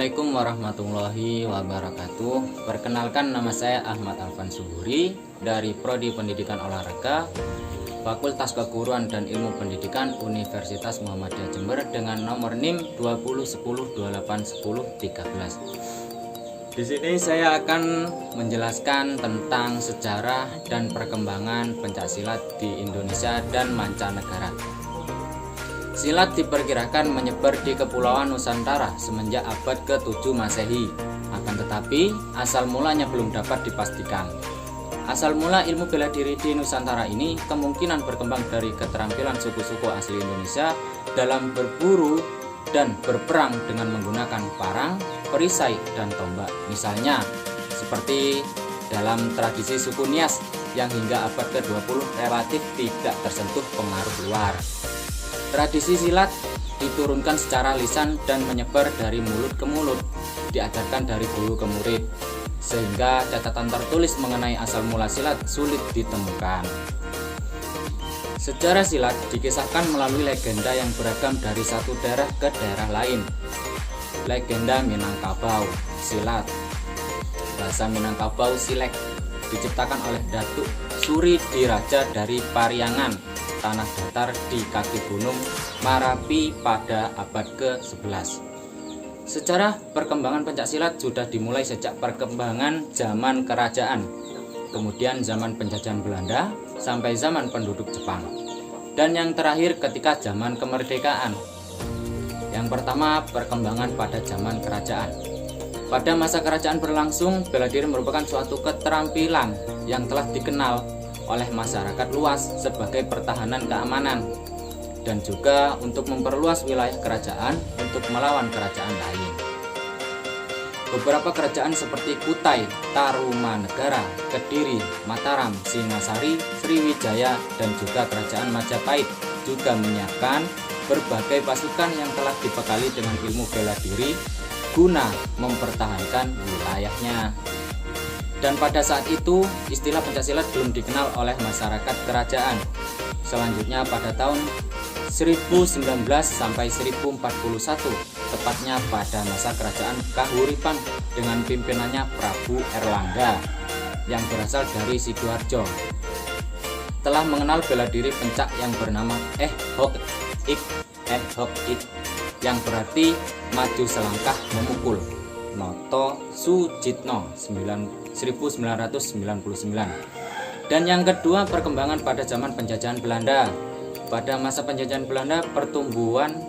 Assalamualaikum warahmatullahi wabarakatuh. Perkenalkan, nama saya Ahmad Alvan Suhuri dari Prodi Pendidikan Olahraga Fakultas Keguruan dan Ilmu Pendidikan Universitas Muhammadiyah Jember dengan nomor NIM 2010281013. Di sini saya akan menjelaskan tentang sejarah dan perkembangan pencaksilat di Indonesia dan mancanegara. Silat diperkirakan menyebar di Kepulauan Nusantara semenjak abad ke-7 Masehi. Akan tetapi, asal mulanya belum dapat dipastikan. Asal mula ilmu bela diri di Nusantara ini kemungkinan berkembang dari keterampilan suku-suku asli Indonesia dalam berburu dan berperang dengan menggunakan parang, perisai, dan tombak. Misalnya, seperti dalam tradisi suku Nias yang hingga abad ke-20 relatif tidak tersentuh pengaruh luar. Tradisi silat diturunkan secara lisan dan menyebar dari mulut ke mulut, diajarkan dari guru ke murid, sehingga catatan tertulis mengenai asal mula silat sulit ditemukan. Sejarah silat dikisahkan melalui legenda yang beragam dari satu daerah ke daerah lain. Legenda Minangkabau silat, bahasa Minangkabau silek, diciptakan oleh Datuk Suri Diraja dari Pariangan, tanah datar di kaki gunung Marapi pada abad ke-11. Sejarah perkembangan pencaksilat sudah dimulai sejak perkembangan zaman kerajaan, kemudian zaman penjajahan Belanda sampai zaman penduduk Jepang, dan yang terakhir ketika zaman kemerdekaan. Yang pertama, perkembangan pada zaman kerajaan. Pada masa kerajaan berlangsung, bela diri merupakan suatu keterampilan yang telah dikenal oleh masyarakat luas sebagai pertahanan keamanan dan juga untuk memperluas wilayah kerajaan untuk melawan kerajaan lain. Beberapa kerajaan seperti Kutai, Tarumanegara, Kediri, Mataram, Singasari, Sriwijaya, dan juga kerajaan Majapahit juga menyiapkan berbagai pasukan yang telah dibekali dengan ilmu bela diri guna mempertahankan wilayahnya. Dan pada saat itu, istilah pencaksilat belum dikenal oleh masyarakat kerajaan. Selanjutnya pada tahun 1019 sampai 1041, tepatnya pada masa kerajaan Kahuripan dengan pimpinannya Prabu Erlangga yang berasal dari Sidoarjo, telah mengenal bela diri pencak yang bernama Hok Ik, yang berarti maju selangkah memukul. Noto Sujitno 1999. Dan yang kedua, perkembangan pada zaman penjajahan Belanda. Pada masa penjajahan Belanda, pertumbuhan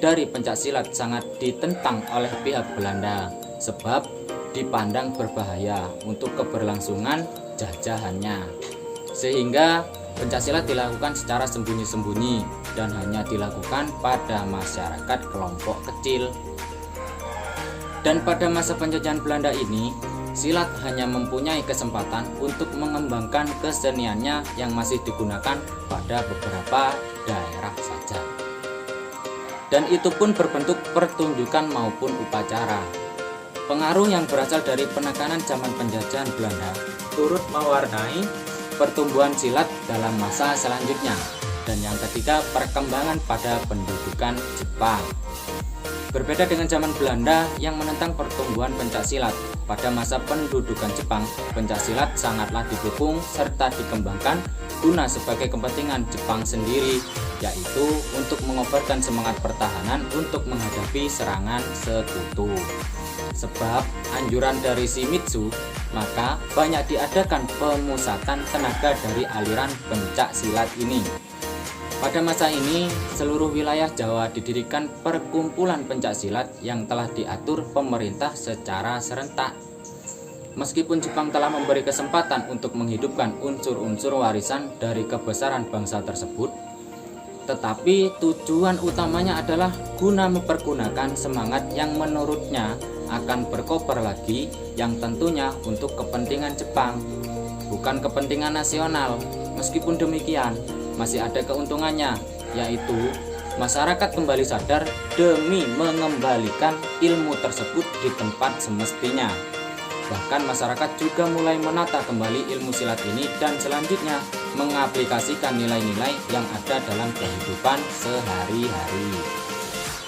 dari pencaksilat sangat ditentang oleh pihak Belanda sebab dipandang berbahaya untuk keberlangsungan jajahannya, sehingga pencaksilat dilakukan secara sembunyi-sembunyi dan hanya dilakukan pada masyarakat kelompok kecil. Dan pada masa penjajahan Belanda ini, silat hanya mempunyai kesempatan untuk mengembangkan keseniannya yang masih digunakan pada beberapa daerah saja. Dan itu pun berbentuk pertunjukan maupun upacara. Pengaruh yang berasal dari penekanan zaman penjajahan Belanda turut mewarnai pertumbuhan silat dalam masa selanjutnya. Dan yang ketiga, perkembangan pada pendudukan Jepang. Berbeda dengan zaman Belanda yang menentang pertumbuhan pencaksilat, pada masa pendudukan Jepang, pencaksilat sangatlah didukung serta dikembangkan guna sebagai kepentingan Jepang sendiri, yaitu untuk mengobarkan semangat pertahanan untuk menghadapi serangan sekutu. Sebab anjuran dari Shimizu, maka banyak diadakan pemusatan tenaga dari aliran pencaksilat ini. Pada masa ini, seluruh wilayah Jawa didirikan perkumpulan pencaksilat yang telah diatur pemerintah secara serentak. Meskipun Jepang telah memberi kesempatan untuk menghidupkan unsur-unsur warisan dari kebesaran bangsa tersebut, tetapi tujuan utamanya adalah guna mempergunakan semangat yang menurutnya akan berkobar lagi, yang tentunya untuk kepentingan Jepang, bukan kepentingan nasional. Meskipun demikian, masih ada keuntungannya, yaitu masyarakat kembali sadar demi mengembalikan ilmu tersebut di tempat semestinya. Bahkan masyarakat juga mulai menata kembali ilmu silat ini dan selanjutnya mengaplikasikan nilai-nilai yang ada dalam kehidupan sehari-hari.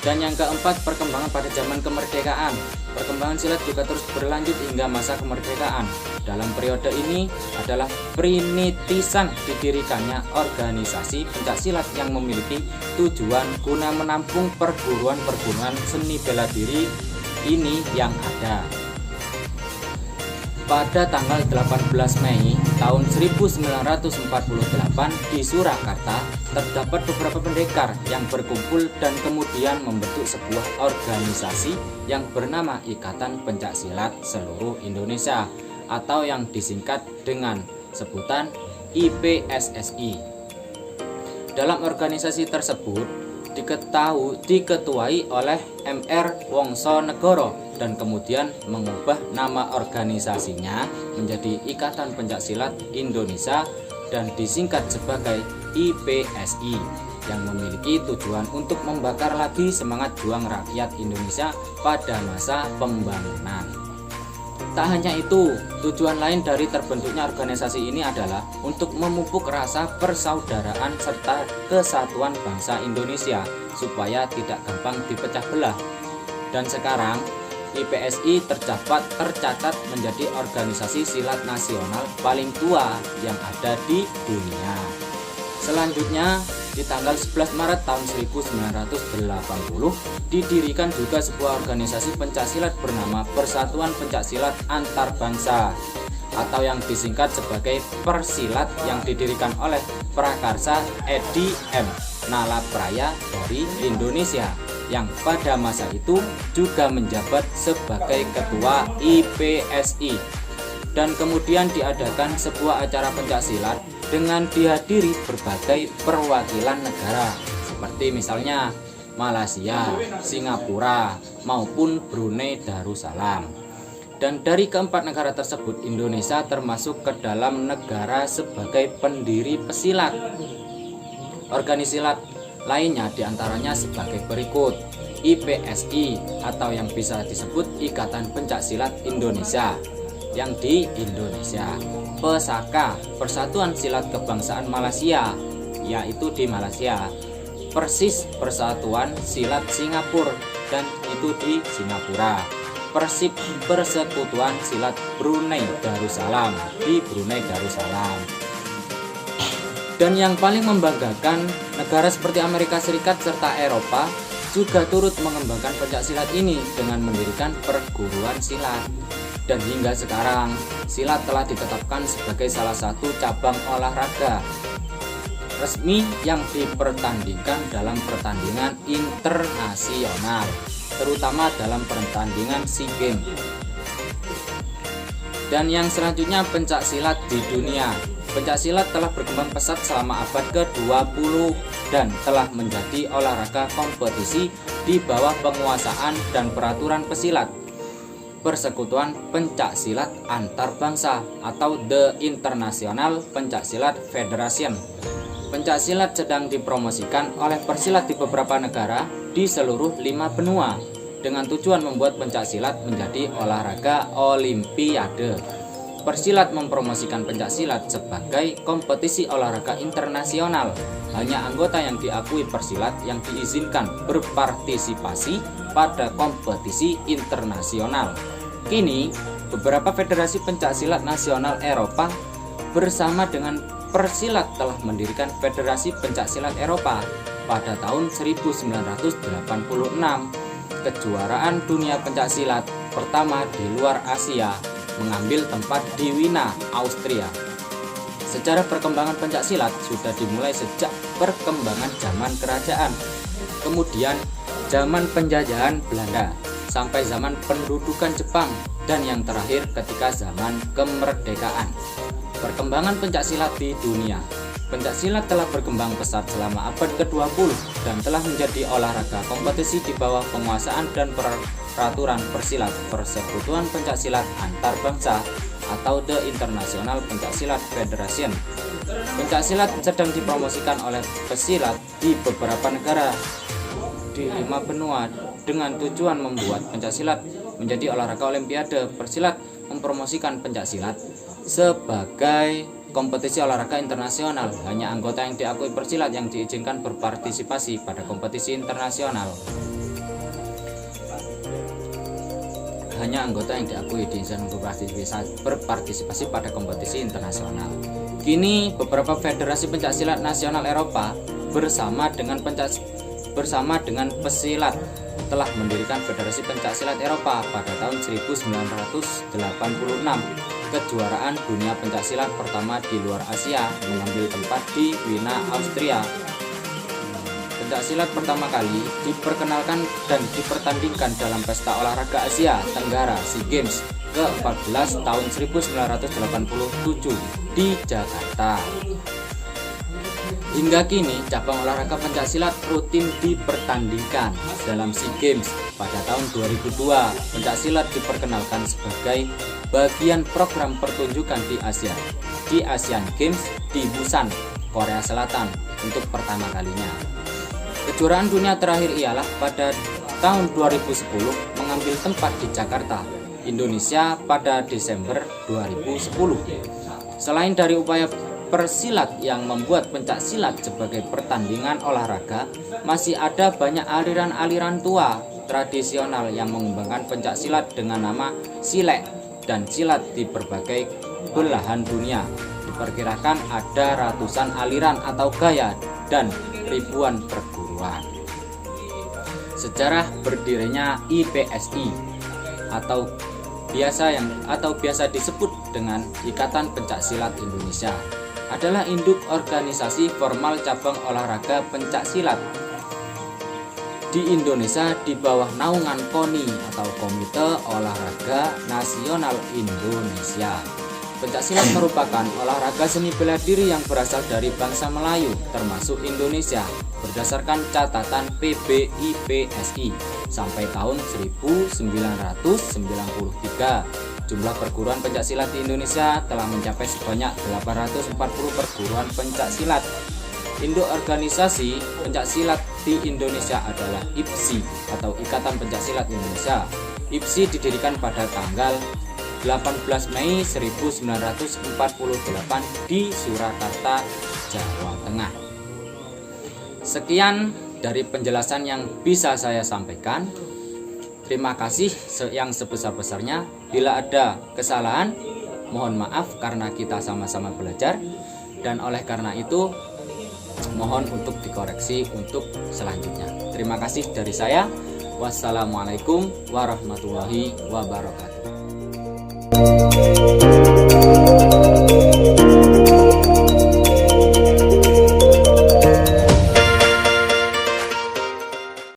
Dan yang keempat, perkembangan pada zaman kemerdekaan. Perkembangan silat juga terus berlanjut hingga masa kemerdekaan. Dalam periode ini adalah perintisan didirikannya organisasi pencaksilat yang memiliki tujuan guna menampung perguruan-perguruan seni bela diri ini yang ada. Pada tanggal 18 Mei tahun 1948 di Surakarta terdapat beberapa pendekar yang berkumpul dan kemudian membentuk sebuah organisasi yang bernama Ikatan Pencaksilat Seluruh Indonesia atau yang disingkat dengan sebutan IPSSI. Dalam organisasi tersebut diketuai oleh Mr. Wongsonegoro dan kemudian mengubah nama organisasinya menjadi Ikatan Pencaksilat Indonesia dan disingkat sebagai IPSI yang memiliki tujuan untuk membakar lagi semangat juang rakyat Indonesia pada masa pembangunan. Tak hanya itu, tujuan lain dari terbentuknya organisasi ini adalah untuk memupuk rasa persaudaraan serta kesatuan bangsa Indonesia supaya tidak gampang dipecah belah. Dan sekarang IPSI tercatat menjadi organisasi silat nasional paling tua yang ada di dunia. Selanjutnya, di tanggal 11 Maret tahun 1980 didirikan juga sebuah organisasi pencaksilat bernama Persatuan Pencaksilat Antarbangsa atau yang disingkat sebagai Persilat yang didirikan oleh Prakarsa Edi M. Nalapraya dari Indonesia yang pada masa itu juga menjabat sebagai ketua IPSI. Dan kemudian diadakan sebuah acara pencaksilat dengan dihadiri berbagai perwakilan negara seperti misalnya Malaysia, Singapura, maupun Brunei Darussalam. Dan dari keempat negara tersebut, Indonesia termasuk ke dalam negara sebagai pendiri pesilat. Organisasilat lainnya diantaranya sebagai berikut: IPSI atau yang bisa disebut Ikatan Pencaksilat Indonesia yang di Indonesia, PESAKA, Persatuan Silat Kebangsaan Malaysia, yaitu di Malaysia, PERSIS, Persatuan Silat Singapura, dan itu di Singapura, PERSIP, Persekutuan Silat Brunei Darussalam, di Brunei Darussalam. Dan yang paling membanggakan, negara seperti Amerika Serikat serta Eropa juga turut mengembangkan pencaksilat ini dengan mendirikan perguruan silat. Dan hingga sekarang, silat telah ditetapkan sebagai salah satu cabang olahraga resmi yang dipertandingkan dalam pertandingan internasional, terutama dalam pertandingan SEA Games. Dan yang selanjutnya, pencaksilat di dunia. Pencaksilat telah berkembang pesat selama abad ke-20 dan telah menjadi olahraga kompetisi di bawah penguasaan dan peraturan pesilat Persekutuan Pencaksilat Antarbangsa atau The International Pencaksilat Federation. Pencaksilat sedang dipromosikan oleh persilat di beberapa negara di seluruh 5 benua dengan tujuan membuat pencaksilat menjadi olahraga olimpiade. Persilat mempromosikan pencaksilat sebagai kompetisi olahraga internasional. Hanya anggota yang diakui persilat yang diizinkan berpartisipasi pada kompetisi internasional. Kini, beberapa federasi pencaksilat nasional Eropa bersama dengan persilat telah mendirikan Federasi Pencaksilat Eropa pada tahun 1986. Kejuaraan dunia pencaksilat pertama di luar Asia mengambil tempat di Wina, Austria. Sejarah perkembangan pencaksilat sudah dimulai sejak perkembangan zaman kerajaan, kemudian zaman penjajahan Belanda, sampai zaman pendudukan Jepang, dan yang terakhir ketika zaman kemerdekaan. Perkembangan pencaksilat di dunia. Pencaksilat telah berkembang pesat selama abad ke-20 dan telah menjadi olahraga kompetisi di bawah penguasaan dan peraturan persilat Persekutuan Pencaksilat Antarbangsa atau The International Pencaksilat Federation. Pencaksilat sedang dipromosikan oleh pesilat di beberapa negara di 5 benua dengan tujuan membuat pencaksilat menjadi olahraga olimpiade. Persilat mempromosikan pencaksilat sebagai kompetisi olahraga internasional. Hanya anggota yang diakui persilat yang diizinkan berpartisipasi pada kompetisi internasional. hanya anggota yang diakui di instansi berpartisipasi pada kompetisi internasional. Kini beberapa federasi pencaksilat nasional Eropa bersama dengan pesilat telah mendirikan Federasi Pencaksilat Eropa pada tahun 1986. Kejuaraan dunia pencaksilat pertama di luar Asia mengambil tempat di Wina, Austria. Pencaksilat pertama kali diperkenalkan dan dipertandingkan dalam Pesta Olahraga Asia Tenggara SEA Games ke-14 tahun 1987 di Jakarta. Hingga kini cabang olahraga pencaksilat rutin dipertandingkan dalam SEA Games. Pada tahun 2002, pencaksilat diperkenalkan sebagai bagian program pertunjukan di Asia di Asian Games di Busan, Korea Selatan untuk pertama kalinya. Kejuaraan dunia terakhir ialah pada tahun 2010 mengambil tempat di Jakarta, Indonesia pada Desember 2010. Selain dari upaya persilat yang membuat pencaksilat sebagai pertandingan olahraga, masih ada banyak aliran-aliran tua tradisional yang mengembangkan pencaksilat dengan nama silek dan silat di berbagai belahan dunia. Diperkirakan ada ratusan aliran atau gaya dan ribuan perguruan. Sejarah berdirinya IPSI atau biasa disebut dengan Ikatan Pencaksilat Indonesia adalah induk organisasi formal cabang olahraga pencaksilat di Indonesia di bawah naungan KONI atau Komite Olahraga Nasional Indonesia. Pencaksilat merupakan olahraga seni bela diri yang berasal dari bangsa Melayu termasuk Indonesia berdasarkan catatan PBIPSI sampai tahun 1993. Jumlah perguruan pencaksilat di Indonesia telah mencapai sebanyak 840 perguruan pencaksilat. Induk organisasi pencaksilat di Indonesia adalah IPSI atau Ikatan Pencaksilat Indonesia. IPSI didirikan pada tanggal 18 Mei 1948 di Surakarta, Jawa Tengah. Sekian dari penjelasan yang bisa saya sampaikan. Terima kasih yang sebesar-besarnya. Bila ada kesalahan, mohon maaf karena kita sama-sama belajar. Dan oleh karena itu, mohon untuk dikoreksi untuk selanjutnya. Terima kasih dari saya. Wassalamualaikum warahmatullahi wabarakatuh.